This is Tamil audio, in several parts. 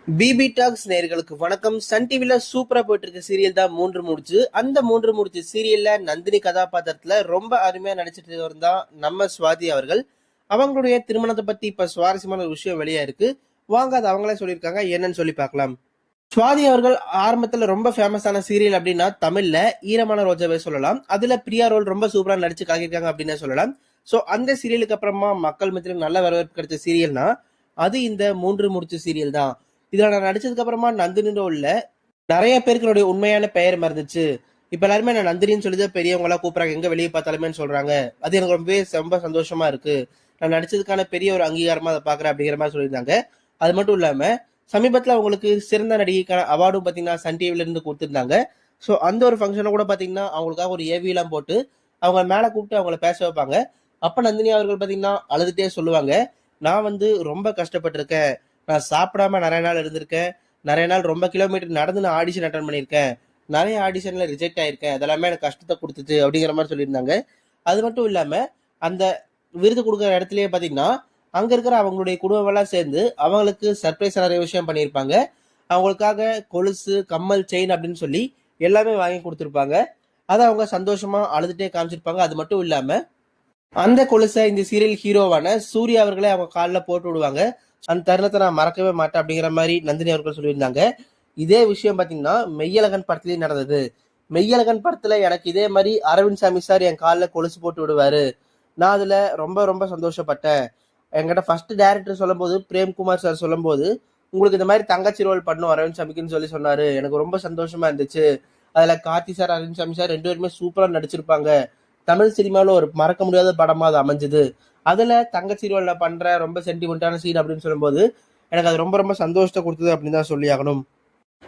பிபி டாக்ஸ் நேயர்களுக்கு வணக்கம். சன் டிவில சூப்பரா போயிட்டு இருக்க சீரியல் தான் மூன்று முடிச்சு. அந்த மூன்று முடிச்சு சீரியல்ல நந்தினி கதாபாத்திரத்துல ரொம்ப அருமையா நடிச்சிட்டு இருந்தா நம்ம சுவாதி அவர்கள். அவங்களுடைய திருமணத்தை பத்தி இப்ப சுவாரஸ்யமான ஒரு விஷயம் வெளியா இருக்கு. வாங்க அது அவங்களே சொல்லியிருக்காங்க, என்னன்னு சொல்லி பார்க்கலாம். சுவாதி அவர்கள் ஆரம்பத்துல ரொம்ப ஃபேமஸான சீரியல் அப்படின்னா தமிழ்ல ஈரமான ரோஜாவே சொல்லலாம். அதுல பிரியா ரோல் ரொம்ப சூப்பரா நடிச்சு காட்டியிருக்காங்க அப்படின்னு சொல்லலாம். சோ அந்த சீரியலுக்கு அப்புறமா மக்கள் மத்தியில நல்ல வரவேற்பு கிடைச்ச சீரியல்னா அது இந்த மூன்று முடிச்சு சீரியல் தான். இதுல நான் நடிச்சதுக்கு அப்புறமா நந்தினி ரோல்ல நிறைய பேருக்கு என்னுடைய உண்மையான பெயர் மறந்துச்சு. இப்ப எல்லாருமே நான் நந்தினின்னு சொல்லிதான் பெரியவங்க எல்லாம் கூப்பிடுறாங்க, எங்க வெளியே பார்த்தாலுமே சொல்றாங்க. அது எனக்கு ரொம்பவே ரொம்ப சந்தோஷமா இருக்கு. நான் நடிச்சதுக்கான பெரிய ஒரு அங்கீகாரமா அதை பாக்குறேன் அப்படிங்கிற மாதிரி சொல்லியிருந்தாங்க. அது மட்டும் இல்லாம சமீபத்துல அவங்களுக்கு சிறந்த நடிகைக்கான அவார்டும் பாத்தீங்கன்னா சன் டிவில இருந்து கொடுத்திருந்தாங்க. ஸோ அந்த ஒரு ஃபங்க்ஷனை கூட பாத்தீங்கன்னா அவங்களுக்காக ஒரு ஏவி எல்லாம் போட்டு அவங்க மேல கூப்பிட்டு அவங்கள பேச வைப்பாங்க. அப்ப நந்தினி அவர்கள் பாத்தீங்கன்னா அழுதுட்டே சொல்லுவாங்க, நான் ரொம்ப கஷ்டப்பட்டிருக்கேன். நான் சாப்பிடாம நிறைய நாள் இருந்திருக்கேன். நிறைய நாள் ரொம்ப கிலோமீட்டர் நடந்து நான் ஆடிஷன் அட்டன் பண்ணியிருக்கேன். நிறைய ஆடிஷன்ல ரிஜெக்ட் ஆயிருக்கேன். அதெல்லாமே எனக்கு கஷ்டத்தை கொடுத்துச்சு அப்படிங்கிற மாதிரி சொல்லியிருந்தாங்க. அது மட்டும் இல்லாம அந்த விருது கொடுக்குற இடத்துலயே பாத்தீங்கன்னா அங்க இருக்கிற அவங்களுடைய குடும்பம் எல்லாம் சேர்ந்து அவங்களுக்கு சர்ப்ரைஸ் நிறைய விஷயம் பண்ணியிருப்பாங்க. அவங்களுக்காக கொலுசு, கம்மல், செயின் அப்படின்னு சொல்லி எல்லாமே வாங்கி கொடுத்துருப்பாங்க. அதை அவங்க சந்தோஷமா அழுதுட்டே காமிச்சிருப்பாங்க. அது மட்டும் இல்லாம அந்த கொலுசை இந்த சீரியல் ஹீரோவான சூர்யா அவர்களே அவங்க காலில் போட்டு விடுவாங்க. அந்த தருணத்தை நான் மறக்கவே மாட்டேன் அப்படிங்கிற மாதிரி நந்தினி அவர்கள் சொல்லியிருந்தாங்க. இதே விஷயம் பாத்தீங்கன்னா மெய்யழகன் படத்துலயும் நடந்தது. மெய்யழகன் படத்துல எனக்கு இதே மாதிரி அரவிந்த் சாமி சார் என் காலில் கொலுசு போட்டு விடுவாரு. நான் அதுல ரொம்ப ரொம்ப சந்தோஷப்பட்டேன். என்கிட்ட ஃபர்ஸ்ட் டைரக்டர் சொல்லும் போது, பிரேம்குமார் சார் சொல்லும் போது, உங்களுக்கு இந்த மாதிரி தங்கச்சி ரோல் பண்ணும் அரவிந்த் சாமிக்குன்னு சொல்லி சொன்னாரு. எனக்கு ரொம்ப சந்தோஷமா இருந்துச்சு. அதுல கார்த்தி சார், அரவிந்த் சாமி சார் ரெண்டு பேருமே சூப்பரா நடிச்சிருப்பாங்க. தமிழ் சினிமாவில் ஒரு மறக்க முடியாத படமா அது அமைஞ்சது. அதுல தங்கச்சி ரோல்ல பண்ற ரொம்ப சென்டிமெண்டான சீன் அப்படின்னு சொல்லும்போது எனக்கு அது ரொம்ப ரொம்ப சந்தோஷத்தை கொடுத்தது அப்படின்னு தான் சொல்லி ஆகணும்.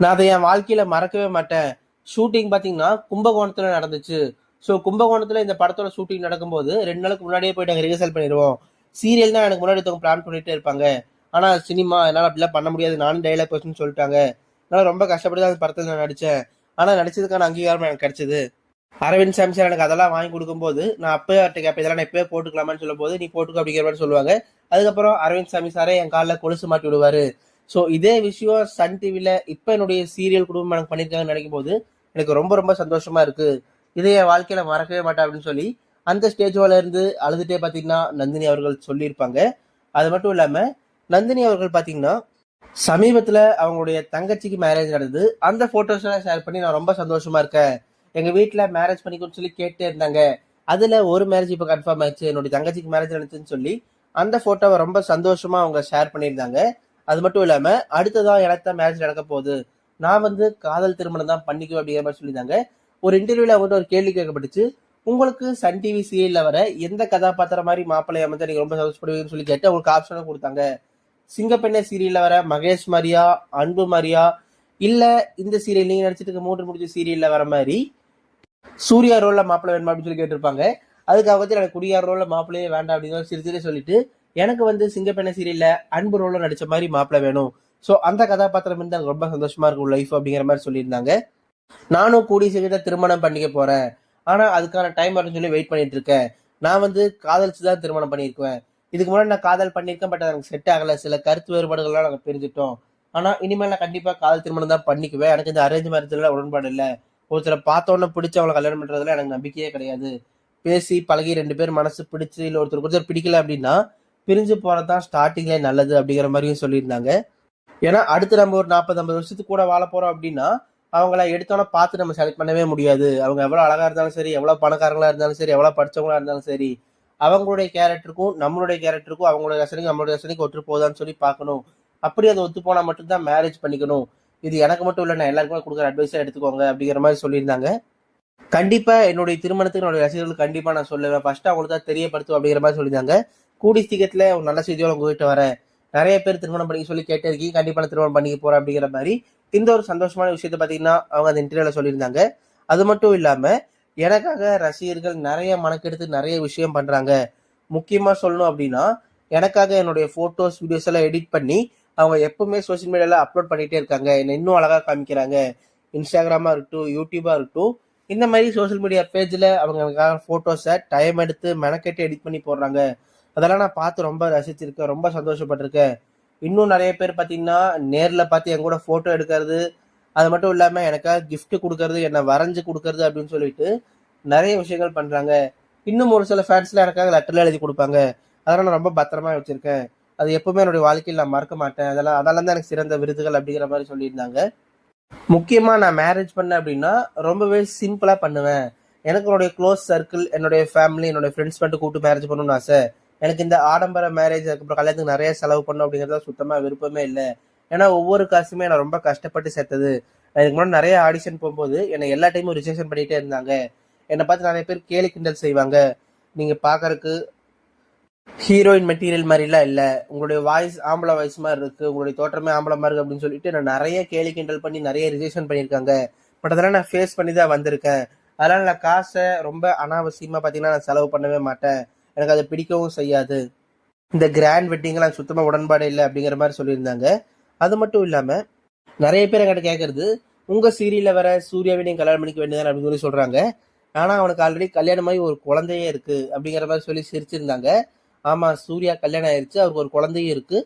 நான் அதை என் வாழ்க்கையில மறக்கவே மாட்டேன். ஷூட்டிங் பாத்தீங்கன்னா கும்பகோணத்துல நடந்துச்சு. ஸோ கும்பகோணத்துல இந்த படத்தோட ஷூட்டிங் நடக்கும்போது 2 நாளுக்கு முன்னாடியே போயிட்டு அங்கே ரிஹர்சல் பண்ணிடுவோம். சீரியல் தான் எனக்கு முன்னாடி ஒருத்தவங்க பிளான் பண்ணிட்டே இருப்பாங்க. ஆனா சினிமா என்னால் அப்படிலாம் பண்ண முடியாது, நானும் டைலாக் பர்சன் சொல்லிட்டாங்க. நான் ரொம்ப கஷ்டப்பட்டு தான் அந்த படத்தில் நான் நடிச்சேன். ஆனா நடிச்சதுக்கான அங்கீகாரம் எனக்கு கிடைச்சது. அரவிந்த் சாமி சார் எனக்கு அதெல்லாம் வாங்கி கொடுக்கும்போது நான் அப்பவே அவர்கிட்ட கேட்பேன், இதெல்லாம் நான் இப்பவே போட்டுக்கலாமான்னு சொல்லும் போது நீ போட்டுக்க அப்படிங்கிற மாதிரி சொல்லுவாங்க. அதுக்கப்புறம் அரவிந்த் சாமி சாரே என் காலில் கொலுசு மாட்டி விடுவாரு. ஸோ இதே விஷயம் சன் டிவில இப்ப என்னுடைய சீரியல் குடும்பம் எனக்கு பண்ணியிருக்காங்கன்னு நினைக்கும் போது எனக்கு ரொம்ப ரொம்ப சந்தோஷமா இருக்கு. இதை என் வாழ்க்கையில மறக்கவே மாட்டேன் அப்படின்னு சொல்லி அந்த ஸ்டேஜ்ல இருந்து அழுதுட்டே பாத்தீங்கன்னா நந்தினி அவர்கள் சொல்லியிருப்பாங்க. அது மட்டும் இல்லாம நந்தினி அவர்கள் பாத்தீங்கன்னா சமீபத்துல அவங்களுடைய தங்கச்சிக்கு மேரேஜ் நடந்தது. அந்த போட்டோஸ் எல்லாம் ஷேர் பண்ணி நான் ரொம்ப சந்தோஷமா இருக்கேன். எங்க வீட்டுல மேரேஜ் பண்ணிக்கணும்னு சொல்லி கேட்டே இருந்தாங்க. அதுல ஒரு மேரேஜ் இப்ப கன்ஃபார்ம் ஆயிடுச்சு, என்னுடைய தங்கச்சிக்கு மேரேஜ் நடந்துச்சுன்னு சொல்லி அந்த போட்டோவை ரொம்ப சந்தோஷமா அவங்க ஷேர் பண்ணியிருந்தாங்க. அது மட்டும் இல்லாம அடுத்ததா எனக்கு தான் மேரேஜ் நடக்க போகுது, நான் காதல் திருமணம் தான் பண்ணிக்குவேன் அப்படிங்கிற மாதிரி சொல்லியிருந்தாங்க. ஒரு இன்டர்வியூல அவங்ககிட்ட ஒரு கேள்வி கேட்கப்பட்டுச்சு, உங்களுக்கு சன் டிவி சீரியல்ல வர எந்த கதாபாத்திரம் மாதிரி மாப்பிள்ளை அமைந்தா நீங்க ரொம்ப சந்தோஷப்படுவீங்கன்னு சொல்லி கேட்டு அவங்களுக்கு ஆப்ஷனும் கொடுத்தாங்க. சிங்கப்பெண்ணை சீரியல்ல வர மகேஷ் மாரியா, அன்பு மாரியா, இல்ல இந்த சீரியல் நீங்க நடிச்சிட்டு இருக்க மூன்று முடிச்ச சீரியல்ல வர மாதிரி சூர்யா ரோல்ல மாப்பிள்ளை வேணுமா அப்படின்னு சொல்லி கேட்டிருப்பாங்க. அதுக்கு அவங்க எனக்கு குடியார் ரோல்ல மாப்பிள்ளையே வேண்டாம் அப்படின்னு சிரிச்சுட்டே சொல்லிட்டு எனக்கு சிங்கப்பெண்ணை சீரியல்ல அன்பு ரோல்ல நடிச்ச மாதிரி மாப்பிள்ளை வேணும். ஸோ அந்த கதாபாத்திரம் வந்து எனக்கு ரொம்ப சந்தோஷமா இருக்கும் லைஃப் அப்படிங்கிற மாதிரி சொல்லியிருந்தாங்க. நானும் கூடிய சீக்கிரத்தை திருமணம் பண்ணிக்க போறேன். ஆனா அதுக்கான டைம் வரும்னு சொல்லி வெயிட் பண்ணிட்டு இருக்கேன். நான் காதலிச்சுதான் திருமணம் பண்ணிருக்குவேன். இதுக்கு முன்னாடி நான் காதல் பண்ணிருக்கேன், பட் எனக்கு செட் ஆகல. சில கருத்து வேறுபாடுகள்லாம் நாங்க பிரிஞ்சுட்டோம். ஆனா இனிமேல் நான் கண்டிப்பா காதல் திருமணம் தான் பண்ணிக்குவேன். எனக்கு இந்த அரேஞ்ச் மேரேஜ்ல உடன்பாடு இல்லை. ஒருத்தரை பார்த்தோன்னே பிடிச்சி அவங்களை கல்யாணம் பண்றதுல எனக்கு நம்பிக்கையே கிடையாது. பேசி பழகி 2 பேர் மனசு பிடிச்சு இல்ல ஒருத்தர் பிடிக்கல அப்படின்னா பிரிஞ்சு போறதுதான் ஸ்டார்டிங்ல நல்லது அப்படிங்கிற மாதிரியும் சொல்லியிருந்தாங்க. ஏன்னா அடுத்து நம்ம ஒரு 40-50 வருஷத்துக்கு கூட வாழ போறோம் அப்படின்னா அவங்கள எடுத்தோன்னே பார்த்து நம்ம செலக்ட் பண்ணவே முடியாது. அவங்க எவ்வளவு அழகா இருந்தாலும் சரி, எவ்வளவு பணக்காரங்களா இருந்தாலும் சரி, எவ்வளவு படிச்சவங்களா இருந்தாலும் சரி, அவங்களுடைய கேரக்டருக்கும் நம்மளுடைய கேரக்டருக்கும் அவங்களுடைய ரசனைக்கும் நம்மளுடைய ரசனைக்கும் ஒற்று போதான்னு சொல்லி பார்க்கணும். அப்படி அது ஒத்து போனா மட்டும்தான் மேரேஜ் பண்ணிக்கணும். இது எனக்கு மட்டும் இல்லை, நான் எல்லாருக்குமே கொடுக்குற அட்வைஸா எடுத்துக்கோங்க அப்படிங்கிற மாதிரி சொல்லியிருந்தாங்க. கண்டிப்பா என்னுடைய திருமணத்துக்கு என்னுடைய ரசிகர்கள் கண்டிப்பா நான் சொல்லுவேன், ஃபர்ஸ்ட் அவங்களுக்கு தான் தெரியப்படுத்தும் அப்படிங்கிற மாதிரி சொல்லியிருந்தாங்க. கூடி சீக்கிரத்துல ஒரு நல்ல செய்தியோட உங்ககிட்ட வரேன். நிறைய பேர் திருமணம் பண்ணிக்க சொல்லி கேட்டே இருக்கீங்க, கண்டிப்பா நான் திருமணம் பண்ணிக்க போறேன் அப்படிங்கிற மாதிரி இந்த ஒரு சந்தோஷமான விஷயத்த பாத்தீங்கன்னா அவங்க அந்த இன்டர்வியூல சொல்லியிருந்தாங்க. அது மட்டும் இல்லாம எனக்காக ரசிகர்கள் நிறைய மனக்கெடுத்து நிறைய விஷயம் பண்றாங்க. முக்கியமா சொல்லணும் அப்படின்னா எனக்காக என்னுடைய போட்டோஸ், வீடியோஸ் எல்லாம் எடிட் பண்ணி அவங்க எப்பவுமே சோசியல் மீடியால அப்லோட் பண்ணிட்டே இருக்காங்க. என்ன இன்னும் அழகா காமிக்கிறாங்க. இன்ஸ்டாகிராமா இருக்கட்டும், யூடியூபா இருக்கட்டும், இந்த மாதிரி சோசியல் மீடியா பேஜ்ல அவங்க எனக்காக போட்டோஸை டைம் எடுத்து மெனக்கெட்டு எடிட் பண்ணி போடுறாங்க. அதெல்லாம் நான் பார்த்து ரொம்ப ரசிச்சிருக்கேன், ரொம்ப சந்தோஷப்பட்டிருக்கேன். இன்னும் நிறைய பேர் பார்த்தீங்கன்னா நேர்ல பார்த்து என் கூட போட்டோ எடுக்கிறது, அது மட்டும் இல்லாம எனக்காக gift குடுக்கறது, என்ன வரைஞ்சு குடுக்கறது அப்படின்னு சொல்லிட்டு நிறைய விஷயங்கள் பண்றாங்க. இன்னும் ஒரு சில ஃபேன்ஸ்லாம் எனக்காக லெட்டர்லாம் எழுதி குடுப்பாங்க. அதெல்லாம் நான் ரொம்ப பத்திரமா வச்சிருக்கேன். அது எப்பவுமே என்னுடைய வாழ்க்கையில நான் மறக்க மாட்டேன். அதெல்லாம் தான் எனக்கு சிறந்த விருதுகள் அப்படிங்கிற மாரி சொல்லியிருந்தாங்க. முக்கியமா நான் மேரேஜ் பண்ணேன் அப்படின்னா, ரொம்பவே சிம்பிளா பண்ணுவேன். எனக்கு என்னுடைய க்ளோஸ் சர்க்கிள், என்னுடைய ஃபேமிலி, என்னுடைய ஃப்ரெண்ட்ஸ் மட்டும் கூப்பிட்டு மேரேஜ் பண்ணணும்னு ஆசை. எனக்கு இந்த ஆடம்பர மேரேஜ், அதுக்கப்புறம் கல்யாணத்துக்கு நெறைய செலவு பண்ணணும் அப்படிங்கிறதுல சுத்தமா விருப்பமே இல்ல. ஏன்னா, ஒவ்வொரு காசுமே நான் ரொம்ப கஷ்டப்பட்டு சேர்த்தது. நான் இதுக்கு முன்னாடி நெறைய ஆடிஷன் போம்போது, என்னை எல்லா டைமும் ரிஜெக்ஷன் பண்ணிட்டே இருந்தாங்க. என்ன பார்த்து நெறைய பேர் கேலி கிண்டல் செய்வாங்க. நீங்க பார்க்கறக்கு ஹீரோயின் மெட்டீரியல் மாதிரிலாம் இல்ல. உங்களுடைய வாய்ஸ் ஆம்பள வாய்ஸ் மாரி இருக்கு. உங்களுடைய தோற்றமே ஆம்பள மாரி இருக்கு அப்படின்னு சொல்லிட்டு என்ன நெறைய கேலி கிண்டல் பண்ணி நெறைய ரிஜெக்ஷன் பண்ணியிருக்காங்க. பட் அதெல்லாம் நான் ஃபேஸ் பண்ணி தான் வந்திருக்கேன். அதனால நான் காச ரொம்ப அனாவசியமா பார்த்தீங்கன்னா, நான் செலவு பண்ணவே மாட்டேன். எனக்கு அது பிடிக்கவும் செய்யாது. இந்த கிராண்ட் வெட்டிங்லாம் சுத்தமா உடன்பாடே இல்ல அப்படிங்கிற மாரி சொல்லியிருந்தாங்க. அது மட்டும் இல்லாம நெறைய பேர் என்கிட்ட கேட்கறது, உங்க சீரியல்ல வர சூர்யாவை நீங்க கல்யாணம் பண்ணிக்க வேண்டியது தானே அப்படின்னு சொல்லி சொல்றாங்க. ஆனா அவனுக்கு ஆல்ரெடி கல்யாணமாகி ஒரு குழந்தையே இருக்கு அப்படிங்கிற மாரி சொல்லி சிரிச்சிருந்தாங்க. ஆமா, சூர்யா கல்யாணம் ஆயிருச்சு. அவருக்கு ஒரு குழந்தையும் இருக்கு.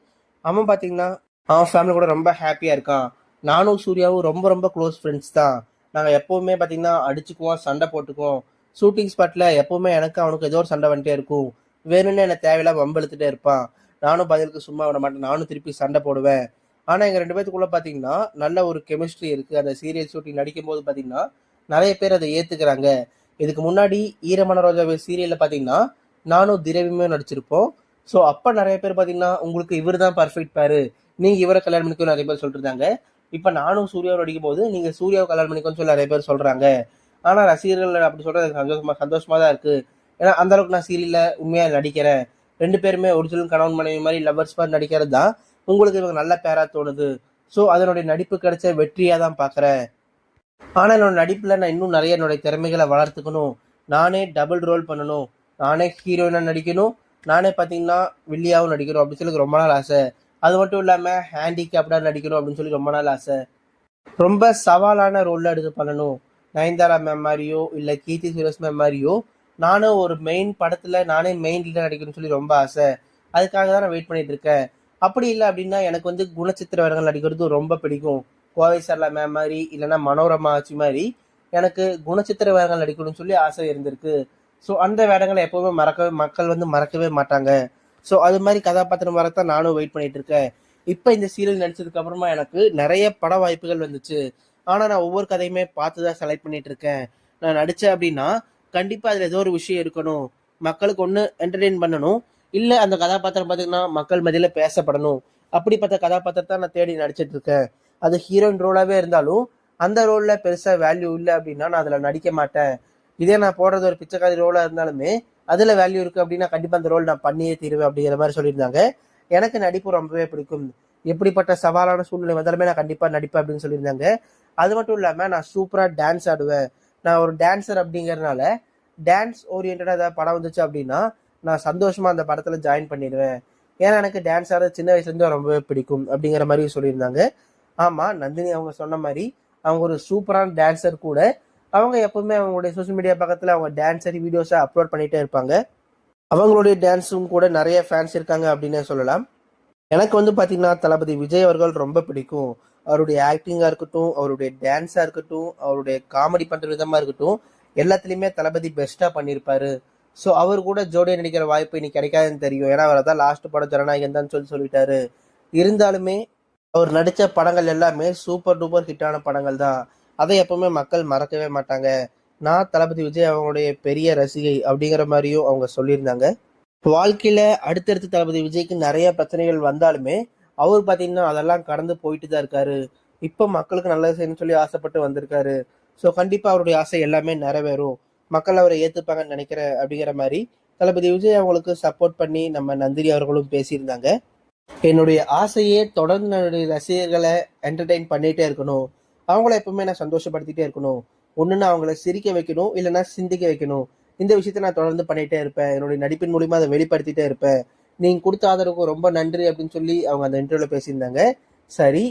அவன் பார்த்தீங்கன்னா, அவன் ஃபேமிலி கூட ரொம்ப ஹேப்பியா இருக்கான். நானும் சூர்யாவும் ரொம்ப ரொம்ப க்ளோஸ் ஃப்ரெண்ட்ஸ் தான். நாங்க எப்பவுமே பார்த்தீங்கன்னா அடிச்சுக்குவோம், சண்டை போட்டுக்குவோம். ஷூட்டிங் ஸ்பாட்ல எப்பவுமே எனக்கு அவனுக்கு ஏதோ ஒரு சண்டை வந்துட்டே இருக்கும். வேணும்னே என்ன தேவையில்லாம வம்பிழுத்துட்டே இருப்பான். நானும் பதிலுக்கு சும்மா விட மாட்டேன். நானும் திருப்பி சண்டை போடுவேன். ஆனா எங்க 2 பேத்துக்குள்ள பார்த்தீங்கன்னா, நல்ல ஒரு கெமிஸ்ட்ரி இருக்கு. அந்த சீரியல் ஷூட்டிங் நடிக்கும்போது பார்த்தீங்கன்னா, நெறைய பேர் அத ஏத்துக்கிறாங்க. இதுக்கு முன்னாடி ஈரமான ரோஜாவே சீரியல்ல பார்த்தீங்கன்னா, நானும் திரவியமும் நடிச்சிருப்போம். ஸோ அப்ப நெறைய பேர் பார்த்தீங்கன்னா, உங்களுக்கு இவரு தான் பெர்ஃபெக்ட் பேரு. நீங்க இவர கல்யாணம் பண்ணிக்கோன்னு நெறைய பேர் சொல்லிட்டு இருந்தாங்க. இப்ப நானும் சூர்யாவும் நடிக்கும்போது, நீங்க சூர்யாவ கல்யாணம் பண்ணிக்கோன்னு சொல்லி நெறைய பேர் சொல்றாங்க. ஆனா ரசிகர்கள் அப்படி சொல்றது எனக்கு சந்தோஷமா சந்தோஷமா தான் இருக்கு. ஏன்னா அந்த அளவுக்கு நான் சீரியல்ல உண்மையா நடிக்கிறேன். 2 பேருமே ஒரிஜினல் கணவன் மனைவி மாரி லவ்வர்ஸ் மாரி நடிக்கிறது தான் உங்களுக்கு இவங்க நல்ல பேரா தோணுது. ஸோ அதனுடைய நடிப்பு கிடைச்ச வெற்றியா தான் பார்க்குறேன். ஆனா என்னோட நடிப்புல நான் இன்னும் நிறைய என்னுடைய திறமைகளை வளர்த்துக்கணும். நானே டபுள் ரோல் பண்ணணும். நானே ஹீரோயினா நடிக்கணும். நானே பார்த்தீங்கன்னா வில்லியாவும் நடிக்கணும் அப்படின்னு சொல்லி ரொம்ப நாள் ஆசை. அது மட்டும் இல்லாம ஹேண்டிகேப்டா நடிக்கணும் அப்படின்னு சொல்லி ரொம்ப நாள் ஆசை. ரொம்ப சவாலான ரோல்ல எடுத்து பண்ணணும். நயன்தாரா மேம் மாரியோ, இல்ல கீர்த்தி சுரேஷ் மேம் மாரியோ, நானும் ஒரு மெயின் படத்துல நானே மெயின் லீடா நடிக்கணும்னு சொல்லி ரொம்ப ஆசை. அதுக்காக தான் நான் வெயிட் பண்ணிட்டு இருக்கேன். அப்படி இல்ல அப்படின்னா எனக்கு வந்து குணச்சித்திர வேடங்கள் நடிக்கிறது ரொம்ப பிடிக்கும். கோவை சரளா மேம் மாரி, இல்லைன்னா மனோரமா ஆச்சி மாரி எனக்கு குணச்சித்திர வேடங்கள் நடிக்கணும்னு சொல்லி ஆசை இருந்திருக்கு. ஸோ அந்த வேடங்களை எப்பவுமே மக்கள் வந்து மறக்கவே மாட்டாங்க. ஸோ அது மாதிரி கதாபாத்திரம் வரத்தான் நானும் வெயிட் பண்ணிட்டு இருக்கேன். இப்ப இந்த சீரியல் நடிச்சதுக்கு அப்புறமா எனக்கு நிறைய பட வாய்ப்புகள் வந்துச்சு. ஆனா நான் ஒவ்வொரு கதையுமே பார்த்து தான் செலக்ட் பண்ணிட்டு இருக்கேன். நான் நடிச்சேன் அப்படின்னா கண்டிப்பா அதுல ஏதோ ஒரு விஷயம் இருக்கணும். மக்களுக்கு ஒண்ணு என்டர்டெயின் பண்ணணும். இல்ல அந்த கதாபாத்திரம் பார்த்தீங்கன்னா மக்கள் மத்தியில பேசப்படணும். அப்படிப்பட்ட கதாபாத்திரத்தை நான் தேடி நடிச்சிட்டு இருக்கேன். அது ஹீரோயின் ரோலாவே இருந்தாலும் அந்த ரோல்ல பெருசா வேல்யூ இல்லை அப்படின்னா நான் அதுல நடிக்க மாட்டேன். இதே நான் போடுறது ஒரு பிச்சைக்காரி ரோலா இருந்தாலுமே அதுல வேல்யூ இருக்கு அப்படின்னா கண்டிப்பா அந்த ரோல் நான் பண்ணியே தீருவேன் அப்படிங்கிற மாதிரி சொல்லியிருந்தாங்க. எனக்கு நடிப்பு ரொம்பவே பிடிக்கும். எப்படிப்பட்ட சவாலான சூழ்நிலை வந்தாலுமே நான் கண்டிப்பா நடிப்பேன் அப்படின்னு சொல்லியிருந்தாங்க. அது மட்டும் இல்லாம நான் சூப்பரா டான்ஸ் ஆடுவேன். நான் ஒரு டான்சர் அப்படிங்கறதுனால டான்ஸ் ஓரியன்டா ஏதாவது படம் வந்துச்சு அப்படின்னா நான் சந்தோஷமா அந்த படத்துல ஜாயின் பண்ணிடுவேன். ஏன்னா எனக்கு டான்ஸ் ஆடுறது சின்ன வயசுல இருந்து ரொம்பவே பிடிக்கும் அப்படிங்கிற மாதிரி சொல்லியிருந்தாங்க. ஆமா, நந்தினி அவங்க சொன்ன மாதிரி அவங்க ஒரு சூப்பரான டான்சர் கூட. அவங்க எப்பவுமே அவங்களுடைய சோஷியல் மீடியா பக்கத்துல அவங்க டான்ஸரி வீடியோஸை அப்லோட் பண்ணிட்டே இருப்பாங்க. அவங்களுடைய டான்ஸும் கூட நிறைய ஃபேன்ஸ் இருக்காங்க அப்படின்னு சொல்லலாம். எனக்கு வந்து பார்த்தீங்கன்னா, தளபதி விஜய் அவர்கள் ரொம்ப பிடிக்கும். அவருடைய ஆக்டிங்கா இருக்கட்டும், அவருடைய டான்ஸா இருக்கட்டும், அவருடைய காமெடி பண்ற விதமா இருக்கட்டும், எல்லாத்துலயுமே தளபதி பெஸ்ட்டா பண்ணியிருப்பாரு. ஸோ அவர் கூட ஜோடியா நடிக்கிற வாய்ப்பு இனி கிடைக்காதுன்னு தெரியும். ஏன்னா அவர் தான் லாஸ்ட் படம் ஜனநாயகன் தான் சொல்லிட்டாரு. இருந்தாலுமே அவர் நடிச்ச படங்கள் எல்லாமே சூப்பர் டூப்பர் ஹிட்டான படங்கள் தான். அதை எப்பவுமே மக்கள் மறக்கவே மாட்டாங்க. நான் தளபதி விஜய் அவங்களுடைய பெரிய ரசிகை அப்படிங்கிற மாதிரியும் அவங்க சொல்லியிருந்தாங்க. வாழ்க்கையில அடுத்தடுத்து தளபதி விஜய்க்கு நிறைய பிரச்சனைகள் வந்தாலுமே அவர் பாத்தீங்கன்னா அதெல்லாம் கடந்து போயிட்டு தான் இருக்காரு. இப்ப மக்களுக்கு நல்லது செய்யணும்னு சொல்லி ஆசைப்பட்டு வந்திருக்காரு. ஸோ கண்டிப்பா அவருடைய ஆசை எல்லாமே நிறைவேறும். மக்கள் அவரை ஏத்துப்பாங்கன்னு நினைக்கிறேன் அப்படிங்கிற மாதிரி தளபதி விஜய் அவங்களுக்கு சப்போர்ட் பண்ணி நம்ம நந்தினி அவர்களும் பேசியிருந்தாங்க. என்னுடைய ஆசையே தொடர்ந்து என்னுடைய ரசிகர்களை என்டர்டெயின் பண்ணிட்டே இருக்கணும். அவங்கள எப்பவுமே நான் சந்தோஷப்படுத்திட்டே இருக்கணும். ஒண்ணுன்னா அவங்கள சிரிக்க வைக்கணும், இல்லைன்னா சிந்திக்க வைக்கணும். இந்த விஷயத்த நான் தொடர்ந்து பண்ணிட்டே இருப்பேன். என்னுடைய நடிப்பின் மூலியமா அதை வெளிப்படுத்திட்டே இருப்பேன். நீங்க கொடுத்த ஆதரவுக்கு ரொம்ப நன்றி அப்படின்னு சொல்லி அவங்க அந்த இன்டர்வியூல பேசியிருந்தாங்க. சரி,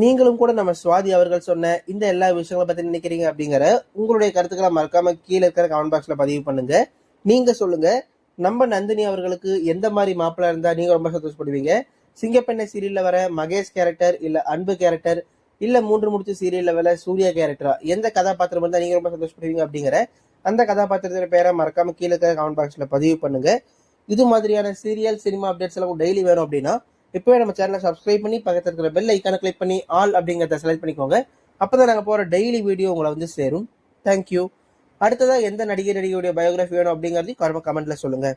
நீங்களும் கூட நம்ம சுவாதி அவர்கள் சொன்ன இந்த எல்லா விஷயங்களை பத்தி நினைக்கிறீங்க அப்படிங்கிற உங்களுடைய கருத்துக்களை மறக்காம கீழே இருக்கிற கமெண்ட் பாக்ஸ்ல பதிவு பண்ணுங்க. நீங்க சொல்லுங்க, நம்ம நந்தினி அவர்களுக்கு எந்த மாதிரி மாப்பிள்ளை இருந்தா நீங்க ரொம்ப சந்தோஷப்படுவீங்க? சிங்கப்பெண்ணை சீரியல்ல வர மகேஷ் கேரக்டர், இல்ல அன்பு கேரக்டர், இல்ல 3 முடிச்சு சீரியல்ல வர சூர்யா கேரக்டரா எந்த கதாபாத்திரம் இருந்தா நீங்க ரொம்ப சந்தோஷப்படுவீங்க அப்படிங்கிற அந்த கதாபாத்திரத்தோட பேரை மறக்காம கீழே இருக்கிற கமெண்ட் பாக்ஸ்ல பதிவு பண்ணுங்க. இது மாதிரியான சீரியல் சினிமா அப்டேட்ஸ் எல்லாம் டெய்லி வேணும் அப்படின்னா இப்பவே நம்ம சேனலை சப்ஸ்கிரைப் பண்ணி பக்கத்துல இருக்கிற பெல் ஐக்கான கிளிக் பண்ணி ஆல் அப்படிங்கிறத செலக்ட் பண்ணிக்கோங்க. அப்பதான் நாங்க போற டெய்லி வீடியோ உங்களை வந்து சேரும். தேங்க்யூ. அடுத்ததா எந்த நடிகை நடிகையுடைய பயோகிராஃபி வேணும் அப்படிங்கறதையும் கமெண்ட்ல சொல்லுங்க.